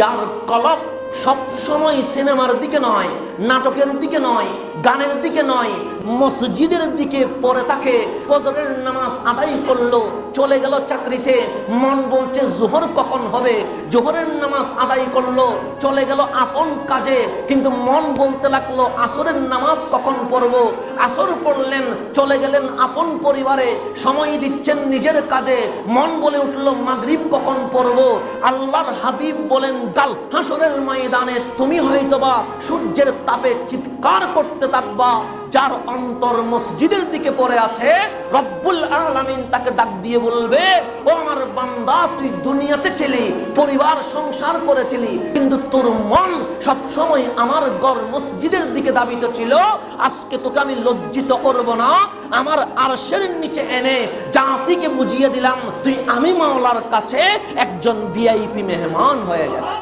যার কলব সব সময় সিনেমার দিকে নয়, নাটকের দিকে নয়, গানের দিকে নয়, মসজিদের দিকে পড়ে থাকে। ফজরের নামাজ আদায় করলো, চলে গেল চাকরিতে, মন বলছে জোহর কখন হবে। জোহরের নামাজ আদায় করলো, চলে গেল আপন কাজে, কিন্তু মন বলতে লাগলো আসরের নামাজ কখন পড়বো। আসর পড়লেন, চলে গেলেন আপন পরিবারে, সময় দিচ্ছেন নিজের কাজে, মন বলে উঠলো মাগরিব কখন পড়বো। আল্লাহর হাবিব বলেন কাল হাসরের ময়দানে তুমি হয়তোবা সূর্যের তাপে চিৎকার করতে থাকবা। যার অন্তর মসজিদের দিকে পড়ে আছে, রব্বুল আলামিন তাকে ডাক দিয়ে বলবে, ও আমার বান্দা, তুই দুনিয়াতে ছিলি, পরিবার সংসার করেছিলি, কিন্তু তোর মন সব সময় আমার ঘর মসজিদের দিকে ধাবিত ছিল। আজকে তোকে আমি লজ্জিত করব না, আমার আরশের নিচে এনে জাতিকে বুঝিয়ে দিলাম তুই আমি মাওলার কাছে একজন ভিআইপি মেহমান হয়ে গেছে।